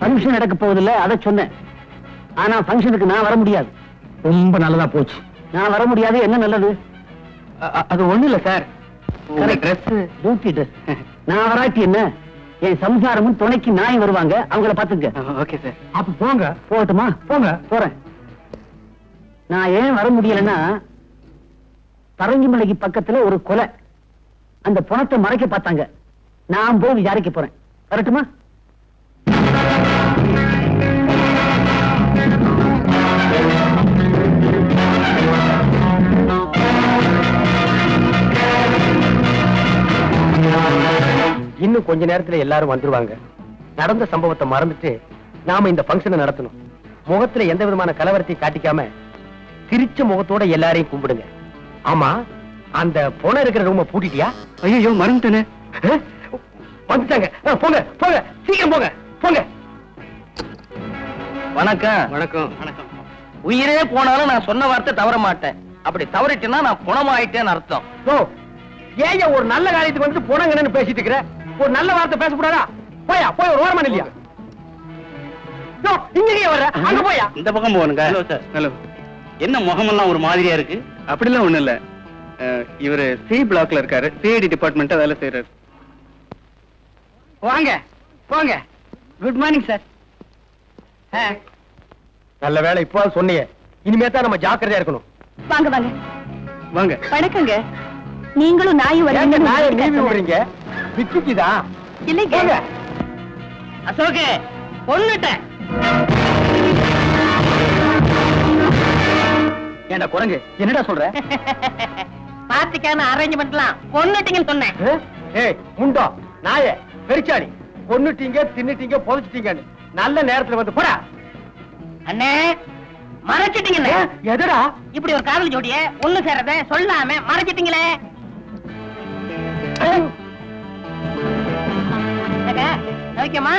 ஃபங்க்ஷன் நடக்க போவதில்ல, அதை சொன்னேன். ஆனா ஃபங்க்ஷனுக்கு நான் வர முடியாது. ரொம்ப நல்லதா போச்சு. நான் வர முடியாது. என்ன நல்லது? அது ஒண்ணு இல்ல சார், டியூட்டி ட்ரெஸ். நான் வராட்டி என்ன, என் சம்சாரமும் துணைக்கு நாய் வருவாங்க, அவங்கள பாத்துக்க. Okay sir. அப்ப போங்க. போகட்டுமா? போங்க. போறேன். நான் ஏன் வர முடியலன்னா, பரங்கிமலைக்கு பக்கத்துல ஒரு கொலை. அந்த பணத்தை மறைக்க பார்த்தாங்க. நான் போய் விசாரிக்க போறேன். வரட்டுமா? இன்னும் கொஞ்ச நேரத்துல எல்லாரும் வந்துருவாங்க. நடந்த சம்பவத்தை மறந்துட்டு நாம இந்த பங்கனை நடத்தணும். முகத்துல எந்த விதமான கலவரத்தையும் காட்டிக்காம சிரிச்ச முகத்தோட எல்லாரையும் கும்பிடுங்க. ஆமா, அந்த பொணம் இருக்கிற ரூம பூட்டிட்டியா? ஐயோ, மறந்துட்டேனே. வந்துட்டாங்க. போங்க போங்க, சீக்கிரம் போங்க போங்க. வணக்கம். வணக்கம். வணக்கம். உயிரே போனாலும் நான் சொன்ன வார்த்தை தவற மாட்டேன். அப்படி தவறிட்டேன்னா நான் குணமாயிட்டேன்னு அர்த்தம். ஓ, ஏன் ஒரு நல்ல காரியத்துக்கு வந்து பொணங்கன்னு பேசிட்டு இருக்கிற? ஒரு நல்ல வார்த்தை பேசக்கூடாதா? போயா, போய் ஒரு ஓரமா இல்லையா? இங்கே வர்ற, அங்க போயா. இந்த பக்கம் போகணுங்க. Hello sir. ஹலோ. என்ன முகமெல்லாம் ஒரு மாதிரியா இருக்கு? அப்படிலாம் ஒண்ணு இல்ல. இவரு சி பிளாக்ல இருக்காரு, சிஐடி டிபார்ட்மெண்ட் வேலை செய்யறாரு. வாங்க போங்க. Good morning sir. நல்ல வேலை இப்போ சொன்னீங்க. இனிமே தான் நம்ம ஜாக்கிரதையா இருக்கணும். வாங்க வாங்க வாங்க. வணக்கங்க. நீங்களும் நாயும் ஏங்க நாயை நீவி வருவீங்க. விடுறீங்க? விக்கிக்குதா? இல்லைங்க. போங்க. அசோகே, கொன்னுட்டேன். ஏண்டா குரங்கு என்னடா சொல்ற? பார்ட்டிக்கான அரேஞ்ச்மெண்ட்லாம் கொன்னுட்டீங்கன்னு சொன்னேன். ஏய் முண்டோ நாயே பெரிச்சாடி, கொன்னுட்டீங்க தின்னுட்டீங்க புதைச்சிட்டீங்கன்னு நல்ல நேரத்துல வந்து போடா. அண்ணே மறைச்சிட்டீங்கண்ணே. எதுடா இப்படி ஒரு காதல் ஜோடிய ஒண்ணு சேரத சொல்லாம மறைச்சிட்டீங்களே. ஓகேமா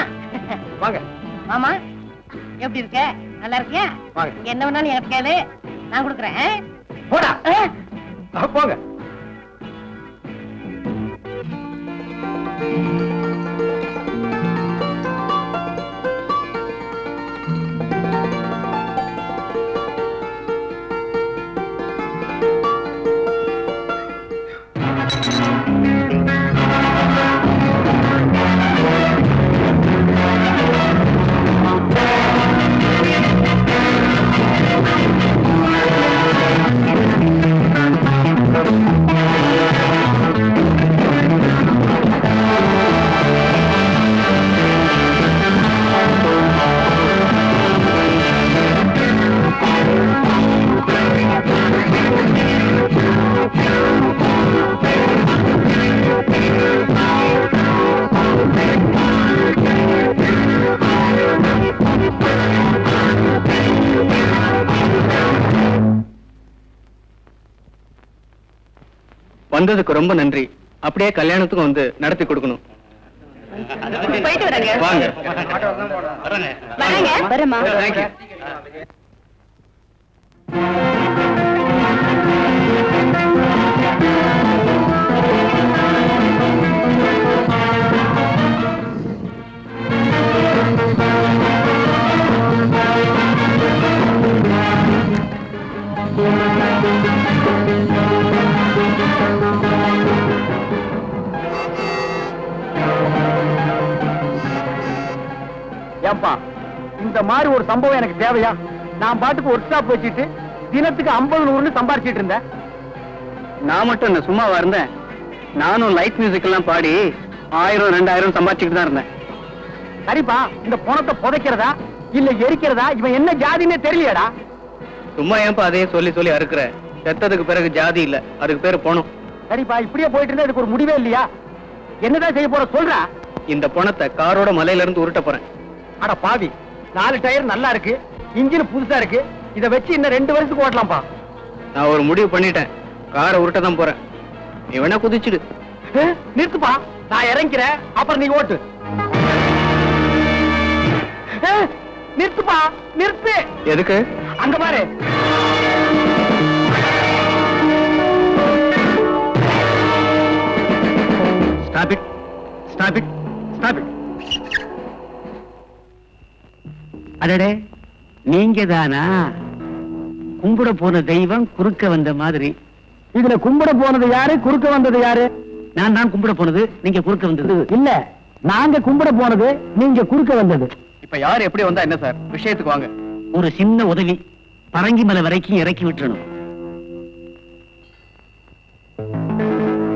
வாங்க மாமா, எப்படி இருக்க? நல்லா இருக்கியா? வாங்க. என்ன வேணாலும் எனக்கு கேளு, நான் கொடுக்குறேன். போடா போங்க. வந்ததுக்கு ரொம்ப நன்றி. அப்படியே கல்யாணத்துக்கும் வந்து நடத்தி கொடுக்கணும். போயிட்டு வராங்க. வாங்க. வரேங்க. வரேம்மா. தேங்க்யூ. ஏன்பா இந்த மாதிரி ஒரு சம்பவம் எனக்கு தேவையா? நான் பாட்டுக்கு ஒர்க் ஷாப் வச்சுட்டு தினத்துக்கு 50-100 சம்பாரிச்சிட்டு இருந்தேன். நான் மட்டும் என்ன சும்மாவா இருந்தேன்? நானும் லைட் மியூசிக் எல்லாம் பாடி 1000-2000 சம்பாதிச்சுட்டு தான் இருந்தேன். சரிப்பா, இந்த பணத்தை புதைக்கிறதா இல்ல எரிக்கிறதா இவன் என்ன ஜாதின்னே தெரியலடா. சும்மா ஏன்பா அதையே சொல்லி சொல்லி அறுக்குற? செத்ததுக்கு பிறகு ஜாதி இல்ல, அதுக்கு பேரு பணம். சரிப்பா, இப்படியே போயிட்டு இருந்தா இதுக்கு ஒரு முடிவே இல்லையா? என்னதான் செய்ய போற சொல்றா? இந்த பணத்தை காரோட மலையில இருந்து உருட்ட போறேன். அட பாவி, 4 டயர் நல்லா இருக்கு, இன்ஜின் புதுசா இருக்கு, இத வச்சு இன்னும் 2 வருஷத்துக்கு ஓட்டலாம்ப்பா. நான் ஒரு முடிவு பண்ணிட்டேன், காரை உருட்ட தான் போறேன். நீ வேணா குதிச்சுடு. நிறுத்துப்பா, நான் இறங்கிறேன், அப்புறம் நீ ஓட்டு. நிறுத்துப்பா, நிறுத்து. எதுக்கு? அங்க பாரு. Stop it. Stop it. Stop it. அடடே, நீங்க தானா? கும்பிட போன தெய்வம் குறுக்க வந்த மாதிரி. இதுல கும்பிட போனது யாரு, குறுக்க வந்தது யாரு? நான் தான் கும்பிட போனது, நீங்க குறுக்க வந்தது. இல்ல, நாங்க கும்பிட போனது, நீங்க குறுக்க வந்தது. இப்ப யாரு எப்படி வந்தா என்ன சார்? விஷயத்துக்கு வாங்க. ஒரு சின்ன உதவி, பரங்கி மலை வரைக்கும் இறக்கி விட்டுறணும்.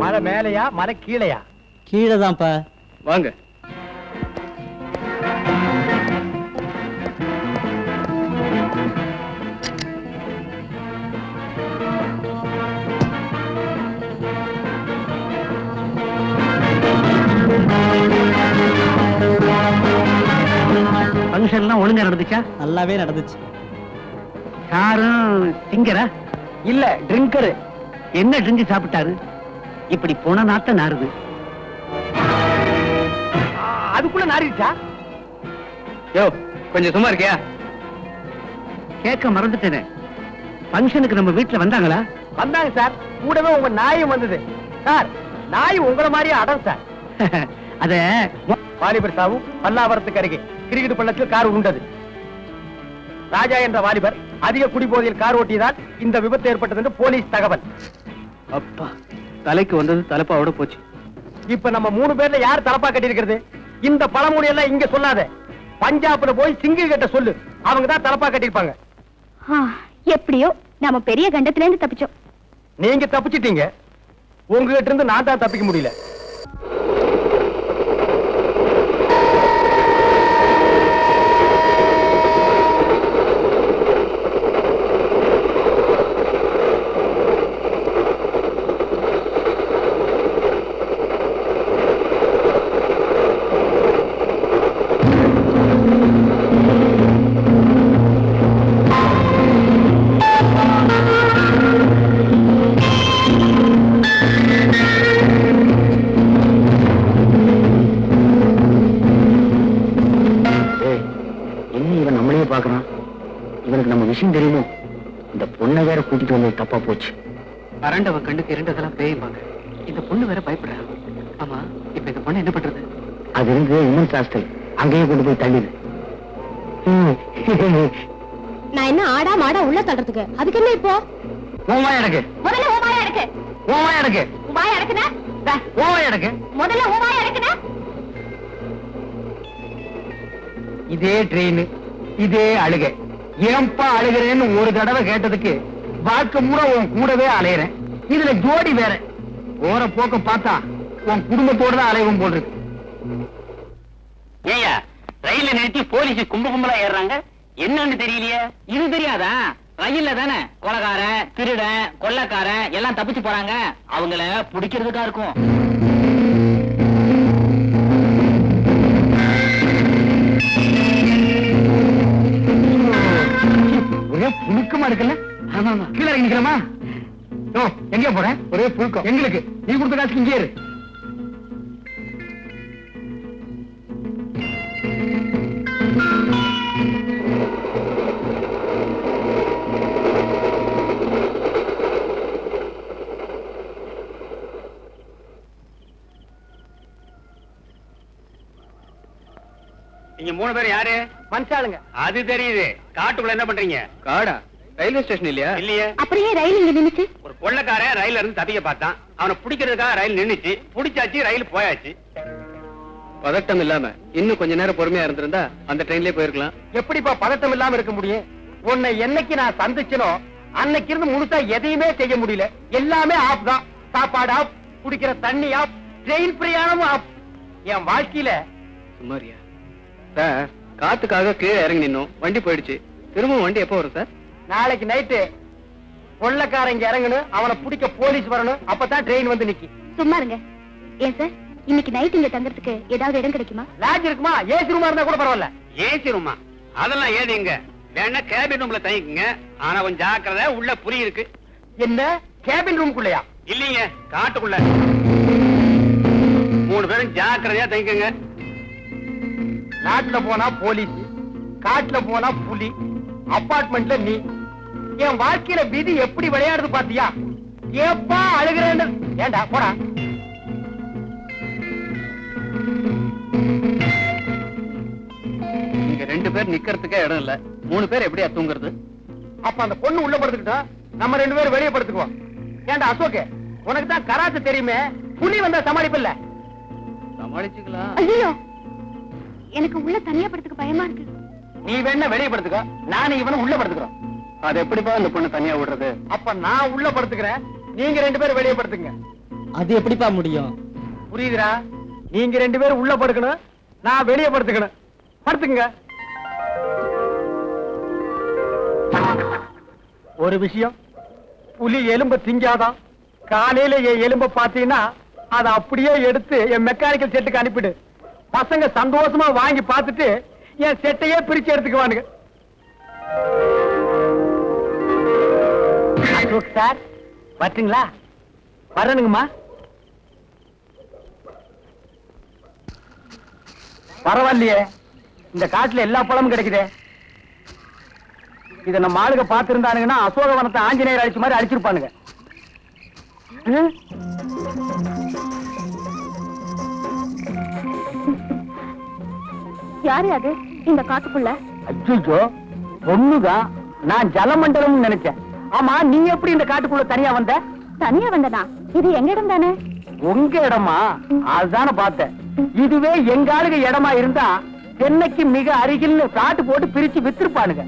மலை மேலையா மலை கீழையா? கீழே தான்ப்பா. வாங்க. ஃபங்க்ஷன் எல்லாம் ஒழுங்கா நடந்துச்சா? நல்லாவே நடந்துச்சு. யாரும் சிங்கரா? இல்ல, ட்ரிங்கரு. என்ன ட்ரிங்க் சாப்பிட்டாரு? இப்படி போன நாத்த நாறுது. அதுக்குள்ள நாரிடுச்சா? யோ, கொஞ்சம் சும்மா இருக்கியா? கேட்க மறந்துட்டேனே, ஃபங்க்ஷனுக்கு நம்ம வீட்டுல வந்தாங்களா? வந்தாங்க சார், கூடவே உங்க நாயும் வந்தது. சார், நாய் உங்கள மாதிரியே அடம் சார். அத வாலிபர் சாவு பல்லாவரத்துக்கு அருகே கிரிக்கெட் பள்ளத்தில் கார் உண்டது. ராஜா என்ற வாலிபர் அதிக குடிபோதையில் கார் ஓட்டியதால் இந்த விபத்து ஏற்பட்டது என்று போலீஸ் தகவல். அப்பா, தலைக்கு வந்தது தலைப்பாவோட போச்சு. இப்ப நம்ம 3 பேர்ல யார் தலப்பா கட்டி இருக்கிறது? இந்த பழமொழி எல்லாம் இங்க சொல்லாத, பஞ்சாப்ல போய் சிங்கிள் கிட்ட சொல்லு, அவங்க தான் தலப்பா கட்டிருப்பாங்க. எப்படியோ நாம பெரிய கண்டத்துல இருந்து தப்பிச்சோம். நீங்க தப்பிச்சிட்டீங்க, உங்ககிட்ட இருந்து நான் தான் தப்பிக்க முடியல. இவனுக்கு நம்ம விஷயம் தெரியுமோ? இந்த பொண்ணை வேற கூட்டிட்டு வந்தது தப்பா போச்சு. அரண்டவ கண்ணுக்கு இரண்டதெல்லாம் பேயும்பாங்க. இந்த பொண்ணு வேற பயப்படுறா. ஆமா, இப்ப இந்த பொண்ணு என்ன பண்றது? அது இருந்து இன்னும் ஹாஸ்டல் அங்கேயே கொண்டு போய் தள்ளிடு. நான் என்ன ஆடா மாடா உள்ள தள்ளுறதுக்கு? அதுக்கு என்ன இப்போ? ஓமா எனக்கு முதல்ல ஓவாயா எடுக்கு. ஓமா எனக்கு வாயா எடுக்குனா? ஓமா எனக்கு முதல்ல ஓவாயா எடுக்குனா? இதே ட்ரெயின் இதே அழுகை. ஏன்பா அழுகிறேன்னு ஒரு தடவை கேட்டதுக்கு வாழ்க்கை மூட உன் கூடவே அலையிறேன். இதுல ஜோடி வேற. போற போக்க பார்த்தா உன் குடும்பத்தோட தான் அலைவும் போல் இருக்கு. ஏயா ரயில நிறுத்தி போலீஸ் கும்ப கும்பலா ஏறாங்க, என்னன்னு தெரியலையே. இது தெரியாதா? ரயில்ல தானே கொலகார திருட கொள்ளக்கார எல்லாம் தப்பிச்சு போறாங்க. அவங்கள பிடிக்கிறதுக்கா இருக்கும். ஒரே புழுக்கமா இருக்குல்ல? கீழே இறங்கி நிக்கிறமா? எங்க போறேன்? ஒரே புழுக்கம் எங்களுக்கு. நீ கொடுத்த காசுக்கு இங்கே இரு. நீங்க 3 பேர் யாரு? மனுஷாளுங்க. அது தெரியுது. காட்டுக்குள்ள என்ன பண்றீங்க? காடா? ரயில்வே ஸ்டேஷன் இல்லையா? இல்லையே. அப்படியே ரயில் இங்க நின்னுச்சு. ஒரு கொள்ளக்காரன் ரயில்ல இருந்து தப்பிக்க பார்த்தான். அவனை பிடிக்கிறதுக்காக ரயில் நின்னுச்சு. பிடிச்சாச்சு, ரயில் போயாச்சு. பதட்டம் இல்லாம இன்னும் கொஞ்ச நேரம் பொறுமையா இருந்திருந்தா அந்த ட்ரெயின்லயே போயிருக்கலாம். எப்படிப்பா பதட்டம் இல்லாம இருக்க முடியும்? உன்னை என்னைக்கு நான் சந்திச்சனோ அன்னைக்கு இருந்து முழுசா எதையுமே செய்ய முடியல. எல்லாமே ஆப் தான். சாப்பாடு ஆப், குடிக்கிற தண்ணி ஆப், ட்ரெயின் பிரயாணமும் ஆப். என் வாழ்க்கையில சுமாரியா சார்? காத்துக்காக கீழே இறங்கி நின்னோம், வண்டி போயிடுச்சு. திரும்ப வண்டி எப்போ வரும் சார்? நாளைக்கு நைட்டு கொள்ளக்காரன் இங்க இறங்கணும், அவனை பிடிக்க போலீஸ் வரணும். அப்பதான் ட்ரெயின் வந்து நிக்கி. சும்மா இருங்க. ஏன் சார், இன்னைக்கு நைட் இங்க தங்கறதுக்கு ஏதாவது இடம் கிடைக்குமா? லாட்ஜ் இருக்குமா? ஏசி ரூமா இருந்தா கூட பரவாயில்ல. ஏசி ரூமா? அதெல்லாம் ஏதுங்க. வேணா கேபின் ரூம்ல தங்கிக்குங்க. ஆனா கொஞ்சம் ஜாக்கிரதை, உள்ள புலி இருக்கு. என்ன கேபின் ரூம்குள்ளயா? இல்லீங்க, காட்டுக்குள்ள. 3 பேரும் ஜாக்கிரதையா தங்கிக்கங்க. நாட்டுல போனா போலீஸ், காட்டுல போனா புலி, அபார்ட்மெண்ட்ல நீ. என் வாழ்க்கையில விதி எப்படி விளையாடுது பாத்தியா? ஏப்பா அழுகிறேன்னு. ஏண்டா போடா. நீங்க 2 பேர் நிக்கிறதுக்கே இடம் இல்ல. 3 பேர் எப்படியா தூங்குறது? அப்ப அந்த பொண்ணு உள்ள படுத்துக்கிட்டா நம்ம 2 பேரும் வெளியே படுத்துக்குவோம். ஏண்டா அசோக், உனக்கு தான் கராத்தே தெரியுமே, புலி வந்தா சமாளிப்பில்ல. சமாளிச்சுக்கலாம். ஐயோ, எனக்கு உள்ள தனியா படுத்துக்க பயமா இருக்கு. நீ வேணா வெளியே படுத்துக்க, நானும் இவனும் உள்ள படுத்துக்கிறோம். அது எப்படிப்பா அந்த பொண்ணு தனியா விடுறது? அப்ப நான் உள்ள படுத்துக்கிறேன், நீங்க 2 பேரும் வெளியே படுத்துங்க. அது எப்படிப்பா முடியும்? புரியுதுடா? நீங்க 2 பேரும் உள்ள படுக்கணும், நான் வெளியே படுத்துக்கணும். படுத்துங்க. ஒரு விஷயம், புலி எலும்ப திங்காதான். காலையில என் எலும்ப பாத்தீங்கன்னா அதை அப்படியே எடுத்து என் மெக்கானிக்கல் செட்டுக்கு அனுப்பிடு. பசங்க சந்தோஷமா வாங்கி பார்த்துட்டு என் செட்டையே பிரிச்சு எடுத்துக்குவானுங்க. அசோக் சார் வரட்டுங்களா? வரணுங்கம்மா. பரவாயில்லையே, இந்த காட்டுல எல்லா பழமும் கிடைக்குதே. இத நம்ம ஆளுங்க பாத்துருந்தானுங்கன்னா அசோகவனத்தை ஆஞ்சநேயர் அழிச்ச மாதிரி அழிச்சிருப்பானுங்க. யாரு அது இந்த காட்டுக்குள்ள? அச்சோ, பொண்ணுதான். நான் ஜலமண்டலம் நினைச்சேன். ஆமா, நீ எப்படி இந்த காட்டுக்குள்ள தனியா வந்த? தனியா வந்தனா? இது எங்க இடம் தானே? உங்க இடமா? அதுதானே பார்த்தேன். இதுவே எங்க ஆளுங்க இடமா இருந்தா சென்னைக்கு மிக அருகில் காட்டு போட்டு பிரிச்சு வித்திருப்பானுங்க.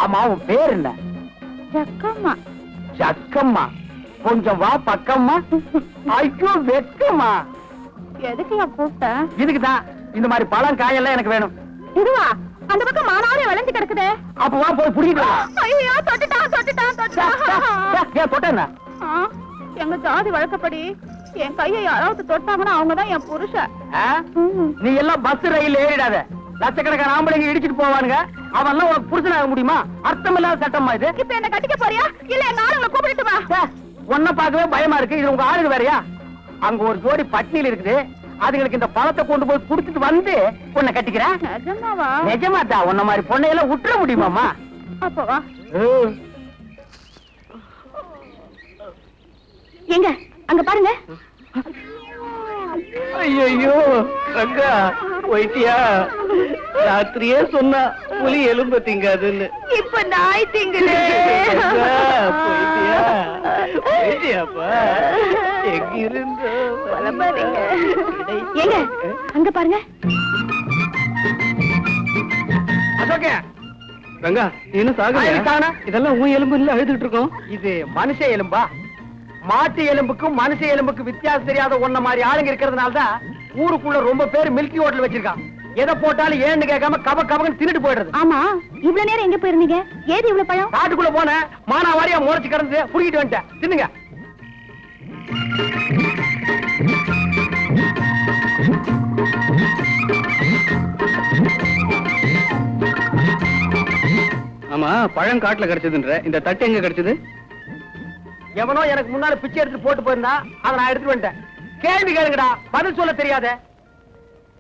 ஆமா, உன் பேர் என்ன? ஜக்கம்மா. ஜக்கம்மா? கொஞ்சம் வா பக்கம்மா. ஐயோ வெக்கம்மா. எதுக்கு கூப்பிட்ட? இதுக்குதான். இந்த மாதிரி பழம் காயெல்லாம் எனக்கு வேணும். இதுவா? அந்த பக்கம் மானாவே விளைஞ்சு கிடக்குதே. அப்ப வா போய் புடிக்கலாம். ஐயோ, தொட்டுட்டான் தொட்டுட்டான் தொட்டுட்டான். ஏன் தொட்ட என்ன? எங்க ஜாதி வழக்கப்படி என் கையை யாராவது தொட்டாங்கன்னா அவங்கதான் என் புருஷன். நீ எல்லாம் பஸ் ரயில் ஏறிடாத. லட்சக்கணக்கான ஆம்பளைங்க இடிச்சிட்டு போவானுங்க. அவன் உனக்கு புருஷனாக முடியுமா? அர்த்தம் இல்லாத சட்டமா இது? இப்ப என்ன கட்டிக்க போறியா இல்ல எங்க ஆளுங்களை கூப்பிட்டு வா? உன்ன பார்க்கவே பயமா இருக்கு. இது உங்க ஆளுங்க வேறையா? அங்க ஒரு ஜோடி பட்னியில் இருக்குது. அதுங்களுக்கு இந்த பழத்தை கொண்டு போய் குடுத்துட்டு வந்து உன்னை கட்டிக்கிறேன். நிஜமாவா? நிஜமாதா? உன்ன மாதிரி பொண்ணையெல்லாம் விட்டுற முடியுமாமா? அப்ப வா. எங்க அங்க பாருங்க. ஐயோ ரங்கா போயிட்டியா? ராத்திரியே சொன்னா புலி எலும்ப திங்காதுன்னு. இப்ப நாய் திங்குது. போயிட்டியா? போயிட்டியாப்பா? எங்க இருந்தோ எங்க அங்க பாருங்க. அசோகே ரங்கா இன்னும் சாகுது. இதெல்லாம் உன் எலும்பு இல்ல அழுதுட்டு இருக்கோம். இது மனுஷ எலும்பா? மாட்டு எலும்புக்கும் மனுஷ எலும்புக்கும் வித்தியாசம் தெரியாத ஒன்ன மாதிரி ஆளுங்க இருக்கிறதுனாலதான் ஊருக்குள்ள ரொம்ப பேர் மில்கி ஹோட்டல் வச்சிருக்கான். எதை போட்டாலும் ஏன்னு கேட்காம கப கபன்னு தின்னுட்டு போயிடுறது. ஆமா, இவ்வளவு நேரம் எங்க போயிருந்தீங்க? ஏது இவ்வளவு பழம்? காட்டுக்குள்ள போன மானாவாரியா முளைச்சு கிடந்து புடிக்கிட்டு வந்துட்டேன். தின்னுங்க. ஆமா, பழம் காட்டுல கிடைச்சதுன்ற இந்த தட்டு எங்க கிடைச்சது? எவனோ எனக்கு முன்னால பிச்சை எடுத்து போட்டு போயிருந்தா அதை நான் எடுத்துட்டு வந்துட்டேன். கேள்வி கேளுங்கடா, பதில் சொல்ல தெரியாத.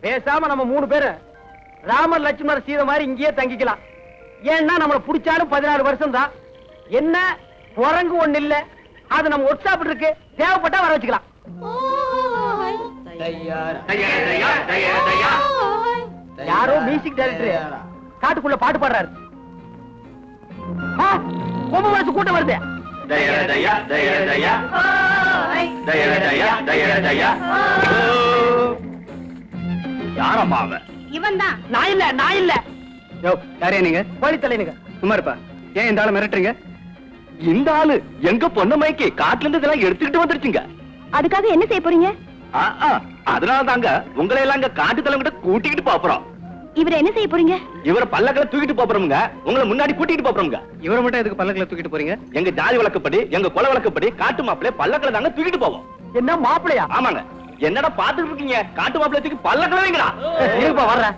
பேசாம நம்ம 3 பேரு ராமர் லட்சுமணர் சீதை மாதிரி இங்கேயே தங்கிக்கலாம். ஏன்னா நம்மள புடிச்சாலும் 14 வருஷம் தான். என்ன குரங்கு ஒண்ணு இல்ல, அது நம்ம ஒர்க் ஷாப் இருக்கு, தேவைப்பட்டா வர வச்சுக்கலாம். யாரோ மியூசிக் டைரக்டர் காட்டுக்குள்ள பாட்டு பாடுறாரு. ரொம்ப மனசு கூட்டம் வருது. யாரம்மா அவன்? இவன் தான். நான் இல்ல, நான் இல்ல. யாரே நீங்க? போலி தலைனுங்க. சும்மா இருப்பா. ஏன் இந்த ஆளை மிரட்டுறீங்க? இந்த ஆளு எங்க பொண்ணு மைக்கு காட்டுல இருந்து இதெல்லாம் எடுத்துக்கிட்டு வந்துருச்சுங்க. அதுக்காக என்ன செய்ய போறீங்க? அதனால தாங்க உங்களை எல்லாம் இங்க காட்டு தலைவங்கிட்ட கூட்டிக்கிட்டு போறோம். இவரை என்ன செய்ய போறீங்க? இவரை பல்லக்கில தூக்கிட்டு போறோமுங்க. உங்களை முன்னாடி கூட்டிட்டு போறோமுங்க. இவரை மட்டும் எதுக்கு பல்லக்கில தூக்கிட்டு போறீங்க? எங்க ஜாதி வழக்கப்படி, எங்க குல வழக்கப்படி காட்டு மாப்பிள்ளை பல்லக்கில தாங்க தூக்கிட்டு போவோம். என்ன மாப்பிளையா? ஆமாங்க. என்னடா பாத்துட்டு இருக்கீங்க? காட்டு மாப்பிள்ளை தூக்கி பல்லக்கில வைங்கடா. இருப்பா வர்றேன்.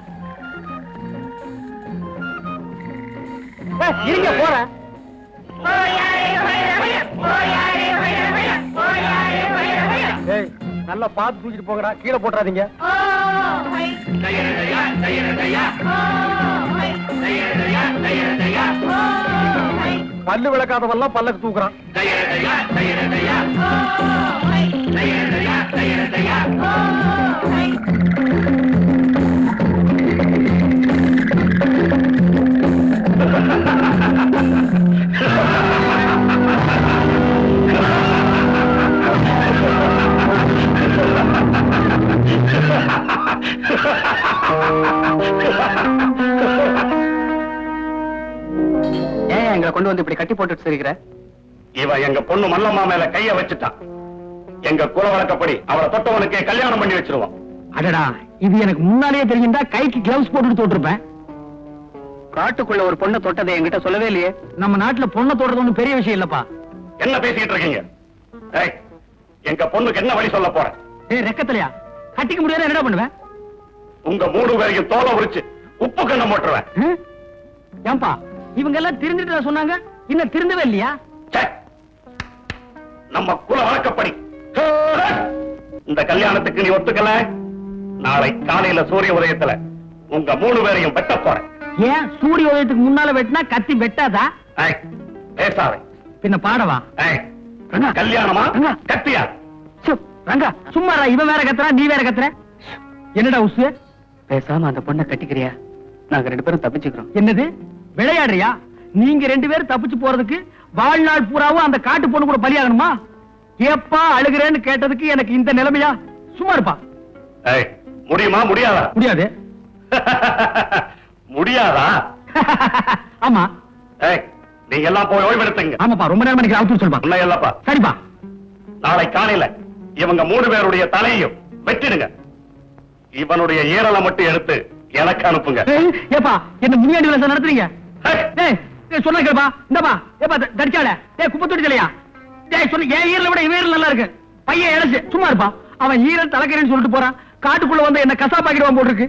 இருங்க போறேன். நல்லா பார்த்து தூக்கிட்டு போங்கடா, கீழே போட்டுறாதீங்க. பல்லு விளக்காதவெல்லாம் பல்லக்கு தூக்குறான். ஏன் எங்களை கொண்டு வந்து இப்படி கட்டி போட்டுட்டு சிரிக்கிற? இவன் எங்க பொண்ணு மல்லம்மா மேல கைய வச்சுட்டான். எங்க குல வழக்கப்படி அவளை தொட்டவனுக்கே கல்யாணம் பண்ணி வச்சிருவோம். அடடா, இது எனக்கு முன்னாலேயே தெரிஞ்சிருந்தா கைக்கு கிளவுஸ் போட்டுட்டு தொட்டிருப்பேன். காட்டுக்குள்ள ஒரு பொண்ணை தொட்டதை என்கிட்ட சொல்லவே இல்லையே. நம்ம நாட்டுல பொண்ணை தொடுறது ஒண்ணும் பெரிய விஷயம் இல்லப்பா. என்ன பேசிக்கிட்டு இருக்கீங்க? ஏய், எங்க பொண்ணுக்கு என்ன வழி சொல்ல போற? ரெக்கத்திலையா கட்டிக்க முடியாத என்ன பண்ணுவேன்? உங்க 3 பேரையும் தோலை உரிச்சு உப்பு கண்ண போட்டுருவேன். ஏன்பா இவங்க எல்லாம் திருந்துட்டு சொன்னாங்க, இன்னும் திருந்தவே இல்லையா? ச்சே, நம்ம குல வழக்கப்படி இந்த கல்யாணத்துக்கு நீ ஒத்துக்கல, நாளை காலையில சூரிய உதயத்துல உங்க 3 பேரையும் வெட்ட போறேன். ஏன் சூரிய உதயத்துக்கு முன்னால வெட்டினா கத்தி வெட்டாதா? ஏய், பேசாதே. பின்ன பாடவா? ஏய், ரங்கா. கல்யாணமா ரங்கா. கத்தியா? ரங்கா சும்மாரா, இவன் வேற கத்துறா, நீ வேற கத்துற. என்னடா உசு? பேசாம அந்த பொண்ணை கட்டிக்கிறியா? நாங்க 2 பேரும் தப்பிச்சுக்கிறோம். என்னது விளையாடுறியா? நீங்க 2 பேரும் தப்பிச்சு போறதுக்கு வாழ்நாள் பூராவும் அந்த காட்டு பொண்ணு கூட பலியாகணுமா? ஏப்பா அழுகிறேன்னு கேட்டதுக்கு எனக்கு இந்த நிலைமையா? சும்மா இருப்பா. ஏய், முடியுமா முடியாதா? முடியாது. முடியாதா? ஆமா. ஏய், நீங்க எல்லாம் போய் ஓய்வெடுத்துங்க. ஆமாப்பா, ரொம்ப நேரம் எனக்கு அவுத்து சொல்லுப்பா. உன்னை இல்லப்பா. சரிப்பா. நாளை காலையில இவங்க 3 பேருடைய தலையையும் வெட்டிடுங்க. இவனுடைய ஈரலை மட்டும் எடுத்து எனக்கு அனுப்புங்க. ஏப்பா என்ன முனியாண்டி விளையாட்டு நடத்துறீங்க? ஏய், சொன்ன கேப்பா. இந்தப்பா ஏப்பா தடிச்சால குப்பை தொட்டி தலையா? சொன்ன என் ஈரலை விட இவன் ஈரல் நல்லா இருக்கு. பையன் இழைச்சு சும்மா இருப்பா. அவன் ஈரல் தலைக்கிறேன்னு சொல்லிட்டு போறான். காட்டுக்குள்ள வந்து என்ன கசாப்பாக்கிடுவான் போட்டுருக்கு.